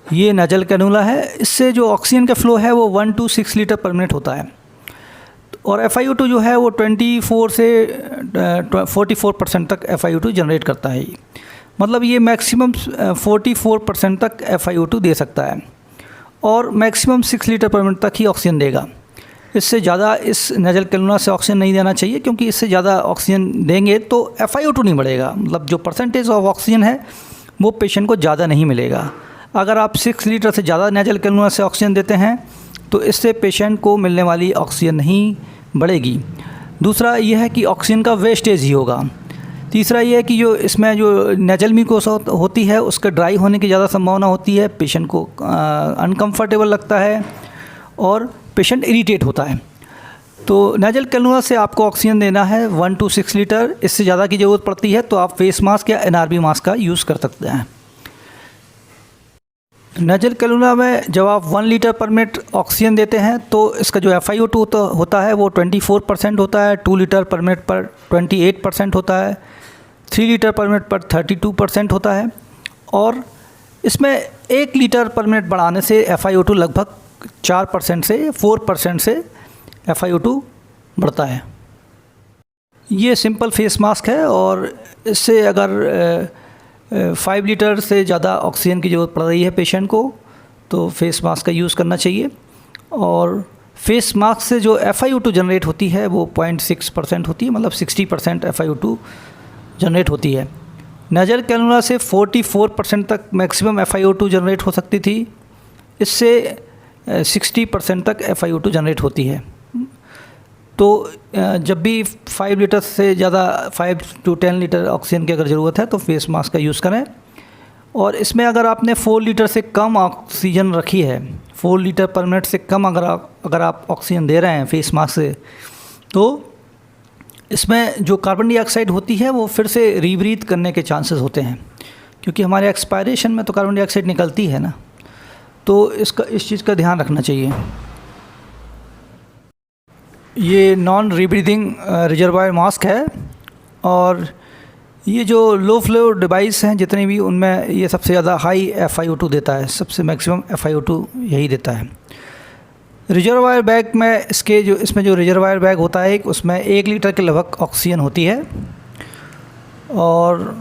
ये nasal cannula है। इससे जो ऑक्सीजन का फ़्लो है वो 1 to 6 लीटर पर मिनट होता है। और FiO2 जो है वो 24 से 44% तक FiO2 जनरेट करता है। मतलब ये मैक्सिमम 44% तक FiO2 दे सकता है और मैक्सिमम 6 लीटर पर मिनट तक ही ऑक्सीजन देगा। इससे ज़्यादा इस नजल कैनुला से ऑक्सीजन नहीं देना चाहिए, क्योंकि इससे ज़्यादा ऑक्सीजन देंगे तो FiO2 नहीं बढ़ेगा। मतलब जो परसेंटेज ऑफ ऑक्सीजन है वो पेशेंट को ज़्यादा नहीं मिलेगा। अगर आप 6 लीटर से ज़्यादा नजल कैनुला से ऑक्सीजन देते हैं तो इससे पेशेंट को मिलने वाली ऑक्सीजन नहीं बढ़ेगी। दूसरा यह है कि ऑक्सीजन का वेस्टेज ही होगा। तीसरा ये है कि जो इसमें जो नजल म्यूकोसा होती है उसके ड्राई होने की ज़्यादा संभावना होती है, पेशेंट को अनकंफर्टेबल लगता है और पेशेंट इरिटेट होता है। तो नजल कैनुला से आपको ऑक्सीजन देना है 1 to 6 लीटर। इससे ज़्यादा की ज़रूरत पड़ती है तो आप फेस मास्क या NRB मास्क का यूज़ कर सकते हैं। नजल कैनुला में जब आप 1 लीटर पर मिनट ऑक्सीजन देते हैं तो इसका जो FiO2 होता है वो 24% होता है, 2 लीटर पर मिनट पर 28% होता है, 3 लीटर पर मिनट पर 32% होता है। और इसमें 1 लीटर पर मिनट बढ़ाने से FiO2 लगभग 4% से 4% से FiO2 बढ़ता है। ये सिंपल फेस मास्क है और इससे अगर 5 लीटर से ज़्यादा ऑक्सीजन की ज़रूरत पड़ रही है पेशेंट को तो फेस मास्क का यूज़ करना चाहिए। और फेस मास्क से जो FiO2 जनरेट होती है वो 0.6% होती है, मतलब 60% FiO2 जनरेट होती है। नजल कैनुला से 44% तक मैक्सिमम FiO2 जनरेट हो सकती थी, इससे 60% तक FiO2 जनरेट होती है। तो जब भी 5 लीटर से ज़्यादा 5 to 10 लीटर ऑक्सीजन की अगर ज़रूरत है तो फेस मास्क का यूज़ करें। और इसमें अगर आपने 4 लीटर से कम ऑक्सीजन रखी है, 4 लीटर पर मिनट से कम अगर आप ऑक्सीजन दे रहे हैं फेस मास्क से, तो इसमें जो कार्बन डाइऑक्साइड होती है वो फिर से रीब्रीथ करने के चांसेस होते हैं, क्योंकि हमारे एक्सपायरेशन में तो कार्बन डाइऑक्साइड निकलती है ना। तो इस चीज़ का ध्यान रखना चाहिए। ये नॉन रीब्रीदिंग रिजर्वायर मास्क है और ये जो लो फ्लो डिवाइस हैं जितने भी, उनमें ये सबसे ज़्यादा हाई FiO2 देता है, सबसे मैक्सिमम FiO2 यही देता है। रिजर्वायर बैग में इसमें जो रिजर्वायर बैग होता है उसमें 1 लीटर के लगभग ऑक्सीजन होती है। और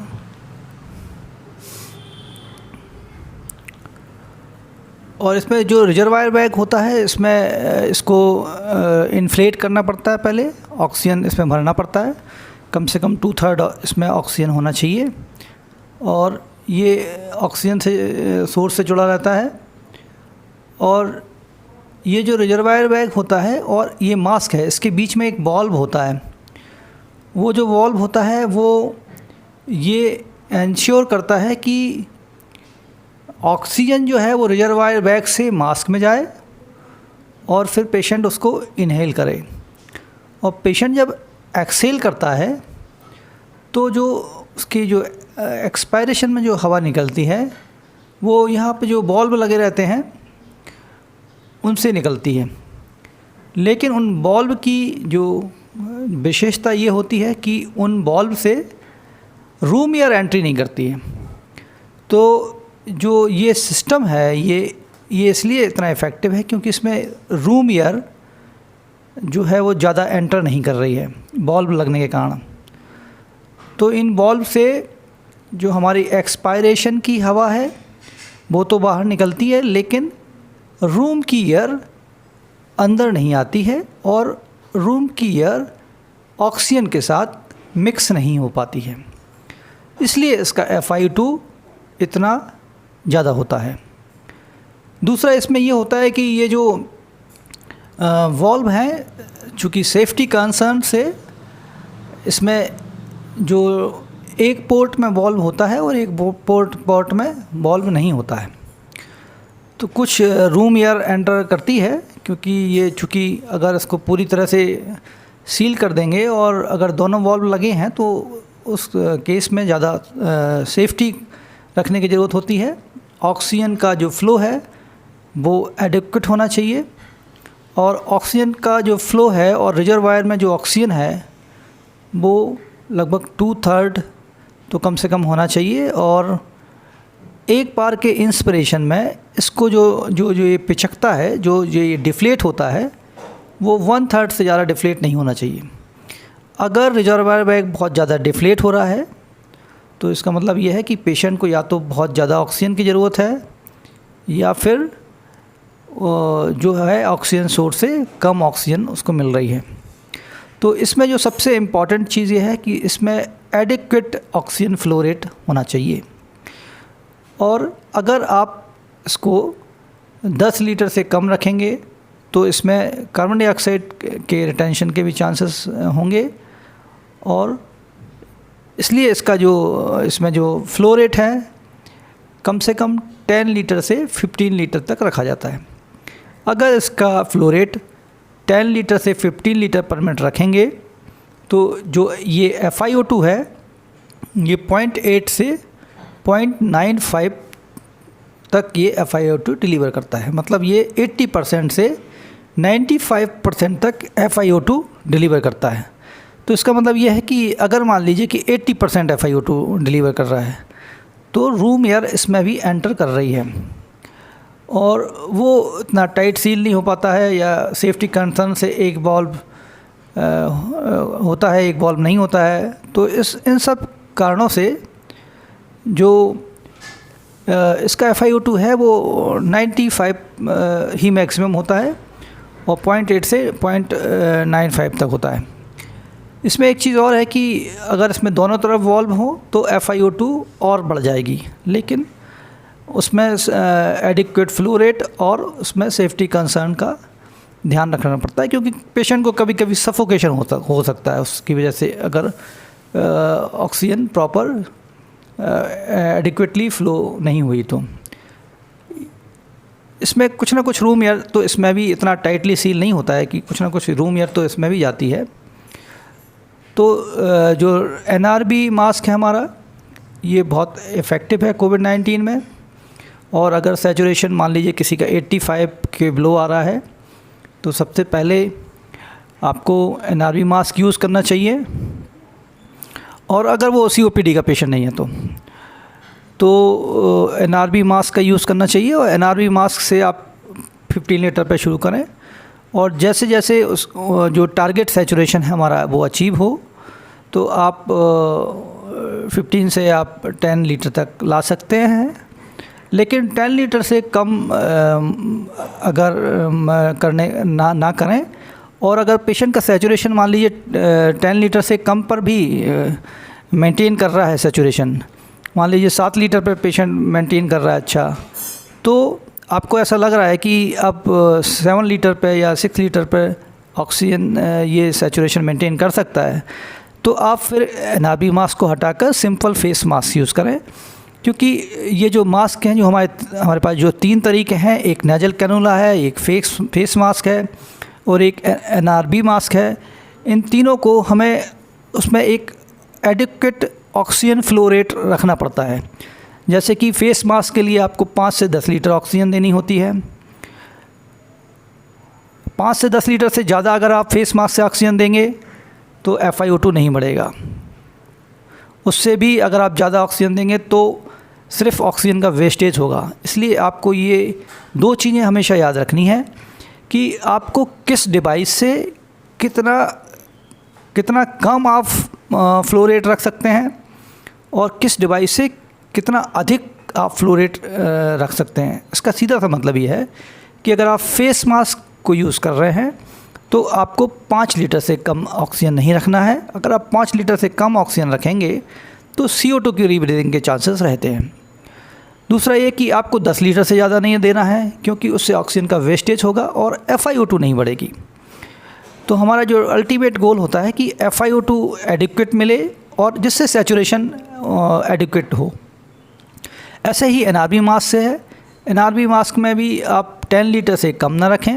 इसमें जो रिजर्वायर बैग होता है इसमें इसको इन्फ्लेट करना पड़ता है, पहले ऑक्सीजन इसमें भरना पड़ता है, कम से कम 2/3 इसमें ऑक्सीजन होना चाहिए। और ये ऑक्सीजन से सोर्स से जुड़ा रहता है। और ये जो रिजर्वायर बैग होता है और ये मास्क है, इसके बीच में एक वाल्व होता है। वो जो वाल्व होता है वो ये इंश्योर करता है कि ऑक्सीजन जो है वो रिजर्वायर बैग से मास्क में जाए और फिर पेशेंट उसको इनहेल करे। और पेशेंट जब एक्सहेल करता है तो जो उसकी जो एक्सपायरेशन में जो हवा निकलती है वो यहाँ पे जो बल्ब लगे रहते हैं उनसे निकलती है। लेकिन उन बल्ब की जो विशेषता ये होती है कि उन बल्ब से रूम एयर एंट्री नहीं करती है। तो जो ये सिस्टम है ये इसलिए इतना इफ़ेक्टिव है क्योंकि इसमें रूम एयर जो है वो ज़्यादा एंटर नहीं कर रही है बल्ब लगने के कारण। तो इन बल्ब से जो हमारी एक्सपायरेशन की हवा है वो तो बाहर निकलती है, लेकिन रूम की एयर अंदर नहीं आती है और रूम की एयर ऑक्सीजन के साथ मिक्स नहीं हो पाती है। इसलिए इसका FiO2 इतना ज़्यादा होता है। दूसरा इसमें ये होता है कि ये जो वॉल्व हैं, चूँकि सेफ्टी कंसर्न से इसमें जो एक पोर्ट में वॉल्व होता है और एक पोर्ट में वॉल्व नहीं होता है। तो कुछ रूम एयर एंटर करती है, क्योंकि ये चूँकि अगर इसको पूरी तरह से सील कर देंगे और अगर दोनों वॉल्व लगे हैं तो उस केस में ज़्यादा सेफ्टी रखने की ज़रूरत होती है। ऑक्सीजन का जो फ़्लो है वो एडिक्वेट होना चाहिए और ऑक्सीजन का जो फ़्लो है और रिजर्वायर में जो ऑक्सीजन है वो लगभग 2/3 तो कम से कम होना चाहिए। और एक बार के इंस्पिरेशन में इसको जो ये पिचकता है, जो ये डिफ्लेट होता है, वो 1/3 से ज़्यादा डिफ्लेट नहीं होना चाहिए। अगर रिजर्वायर बैग बहुत ज़्यादा डिफ्लेट हो रहा है तो इसका मतलब ये है कि पेशेंट को या तो बहुत ज़्यादा ऑक्सीजन की ज़रूरत है या फिर जो है ऑक्सीजन सोर्स से कम ऑक्सीजन उसको मिल रही है। तो इसमें जो सबसे इम्पॉर्टेंट चीज़ ये है कि इसमें एडिक्वेट ऑक्सीजन फ्लो रेट होना चाहिए। और अगर आप इसको 10 लीटर से कम रखेंगे तो इसमें कार्बन डाइऑक्साइड के रिटेंशन के भी चांसेस होंगे, और इसलिए इसमें जो फ्लो रेट है कम से कम 10 लीटर से 15 लीटर तक रखा जाता है। अगर इसका फ्लो रेट 10 लीटर से 15 लीटर पर मिनट रखेंगे तो जो ये FiO2 है ये 0.8 से 0.95 तक ये FiO2 डिलीवर करता है। मतलब ये 80% से 95% तक FiO2 डिलीवर करता है। तो इसका मतलब ये है कि अगर मान लीजिए कि 80% FiO2 डिलीवर कर रहा है तो रूम एयर इसमें भी एंटर कर रही है, और वो इतना टाइट सील नहीं हो पाता है, या सेफ्टी कंसर्न से एक वाल्व होता है एक वाल्व नहीं होता है। तो इन सब कारणों से जो इसका FiO2 है वो 95 ही मैक्सिमम होता है, और 0.8 से 0.95 तक होता है। इसमें एक चीज़ और है कि अगर इसमें दोनों तरफ वाल्व हो तो FiO2 और बढ़ जाएगी, लेकिन उसमें एडिक्वेट फ्लो रेट और उसमें सेफ्टी कंसर्न का ध्यान रखना पड़ता है, क्योंकि पेशेंट को कभी कभी सफोकेशन हो सकता है उसकी वजह से, अगर ऑक्सीजन प्रॉपर एडिक्वेटली फ्लो नहीं हुई। तो इसमें कुछ ना कुछ रूम एयर तो इसमें भी इतना टाइटली सील नहीं होता है कि कुछ ना कुछ रूम एयर तो इसमें भी जाती है। तो जो NRB मास्क है हमारा, ये बहुत इफ़ेक्टिव है कोविड-19 में। और अगर सैचुरेशन मान लीजिए किसी का 85 के बिलो आ रहा है तो सबसे पहले आपको NRB मास्क यूज़ करना चाहिए। और अगर वो COPD का पेशेंट नहीं है तो NRB मास्क का यूज़ करना चाहिए, और NRB मास्क से आप 15 लीटर पे शुरू करें, और जैसे जैसे उस जो टारगेट सैचुरेशन है हमारा वो अचीव हो तो आप 15 से आप 10 लीटर तक ला सकते हैं। लेकिन 10 लीटर से कम अगर करने ना करें, और अगर पेशेंट का सैचुरेशन मान लीजिए 10 लीटर से कम पर भी मेंटेन कर रहा है सैचुरेशन, मान लीजिए 7 लीटर पर पेशेंट मेंटेन कर रहा है, अच्छा, तो आपको ऐसा लग रहा है कि अब 7 लीटर पे या 6 लीटर पे ऑक्सीजन ये सैचुरेशन मेंटेन कर सकता है, तो आप फिर NRB मास्क को हटाकर सिंपल फेस मास्क यूज़ करें। क्योंकि ये जो मास्क हैं, जो हमारे पास जो 3 तरीके हैं, एक नेजल कैनुला है, एक फेस मास्क है और एक NRB मास्क है, इन तीनों को हमें उसमें एक एडिक्वेट ऑक्सीजन फ्लो रेट रखना पड़ता है। जैसे कि फेस मास्क के लिए आपको 5 से 10 लीटर ऑक्सीजन देनी होती है। 5 से 10 लीटर से ज़्यादा अगर आप फेस मास्क से ऑक्सीजन देंगे तो FiO2 नहीं बढ़ेगा। उससे भी अगर आप ज़्यादा ऑक्सीजन देंगे तो सिर्फ ऑक्सीजन का वेस्टेज होगा। इसलिए आपको ये 2 चीज़ें हमेशा याद रखनी है कि आपको किस डिवाइस से कितना कम आप फ्लो रेट रख सकते हैं और किस डिवाइस से कितना अधिक आप फ्लो रेट रख सकते हैं। इसका सीधा सा मतलब ये है कि अगर आप फेस मास्क को यूज़ कर रहे हैं तो आपको 5 लीटर से कम ऑक्सीजन नहीं रखना है। अगर आप 5 लीटर से कम ऑक्सीजन रखेंगे तो CO2 की रीब्रीदिंग के चांसेस रहते हैं। दूसरा ये कि आपको 10 लीटर से ज़्यादा नहीं देना है, क्योंकि उससे ऑक्सीजन का वेस्टेज होगा और FiO2 नहीं बढ़ेगी। तो हमारा जो अल्टीमेट गोल होता है कि FiO2 एडिक्वेट मिले और जिससे सैचुरेशन एडिक्वेट हो। ऐसे ही NRB मास्क से है। NRB मास्क में भी आप 10 लीटर से कम ना रखें,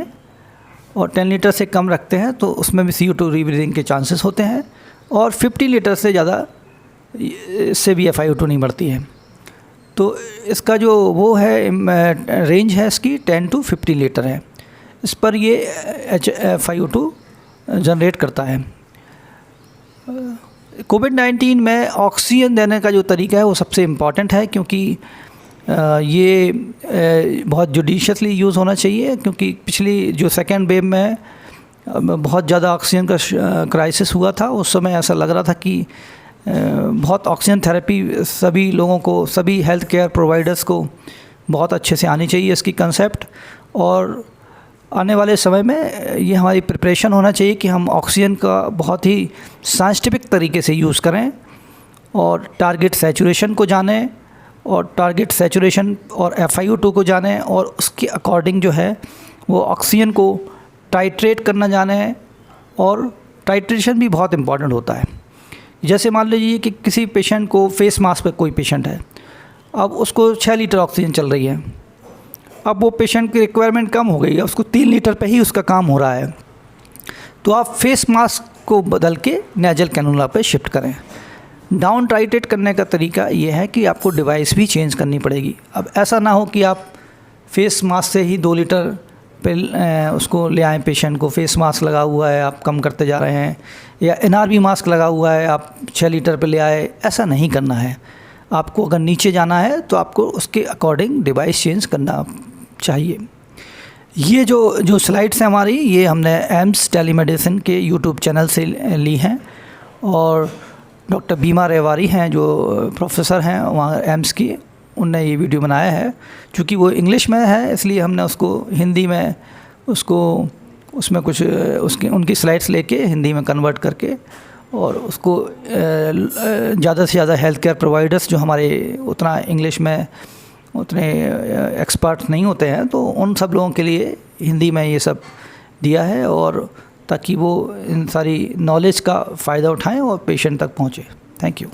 और 10 लीटर से कम रखते हैं तो उसमें भी CO2 रीब्रीदिंग के चांसेस होते हैं, और 50 लीटर से ज़्यादा से भी FiO2 नहीं बढ़ती है। तो इसका जो वो है रेंज है इसकी 10 to 50 लीटर है। इस पर ये FiO2 जनरेट करता है। कोविड-19 में ऑक्सीजन देने का जो तरीका है वो सबसे इम्पॉर्टेंट है, क्योंकि ये बहुत जुडिशियसली यूज़ होना चाहिए, क्योंकि पिछली जो सेकेंड वेव में बहुत ज़्यादा ऑक्सीजन का क्राइसिस हुआ था, उस समय ऐसा लग रहा था कि बहुत ऑक्सीजन थेरेपी सभी लोगों को, सभी हेल्थ केयर प्रोवाइडर्स को बहुत अच्छे से आनी चाहिए इसकी कंसेप्ट। और आने वाले समय में ये हमारी प्रिपरेशन होना चाहिए कि हम ऑक्सीजन का बहुत ही साइंटिफिक तरीके से यूज़ करें और टारगेट सैचुरेशन को जानें, और टारगेट सैचुरेशन और FiO2 को जानें, और उसके अकॉर्डिंग जो है वो ऑक्सीजन को टाइट्रेट करना जानें। और टाइट्रेशन भी बहुत इम्पॉर्टेंट होता है। जैसे मान लीजिए कि किसी पेशेंट को फेस मास्क पे कोई पेशेंट है, अब उसको 6 लीटर ऑक्सीजन चल रही है, अब वो पेशेंट की रिक्वायरमेंट कम हो गई है, उसको 3 लीटर पे ही उसका काम हो रहा है, तो आप फेस मास्क को बदल के नेजल कैनुला पे शिफ्ट करें। डाउन टाइट्रेट करने का तरीका ये है कि आपको डिवाइस भी चेंज करनी पड़ेगी। अब ऐसा ना हो कि आप फेस मास्क से ही 2 लीटर पे उसको ले आएँ, पेशेंट को फेस मास्क लगा हुआ है आप कम करते जा रहे हैं, या NRV मास्क लगा हुआ है आप 6 लीटर पे ले आए, ऐसा नहीं करना है। आपको अगर नीचे जाना है तो आपको उसके अकॉर्डिंग डिवाइस चेंज करना चाहिए। ये जो स्लाइड्स हैं हमारी, ये हमने एम्स टेलीमेडिसिन के यूट्यूब चैनल से ली हैं, और डॉक्टर बीमा रेवारी हैं जो प्रोफेसर हैं वहाँ एम्स की, उनने ये वीडियो बनाया है। चूँकि वो इंग्लिश में है इसलिए हमने उसको हिंदी में उसमें कुछ उनकी स्लाइड्स लेके हिंदी में कन्वर्ट करके, और उसको ज़्यादा से ज़्यादा हेल्थ केयर प्रोवाइडर्स जो हमारे उतना इंग्लिश में उतने एक्सपर्ट नहीं होते हैं, तो उन सब लोगों के लिए हिंदी में ये सब दिया है, और ताकि वो इन सारी नॉलेज का फ़ायदा उठाएं और पेशेंट तक पहुँचे। Thank you.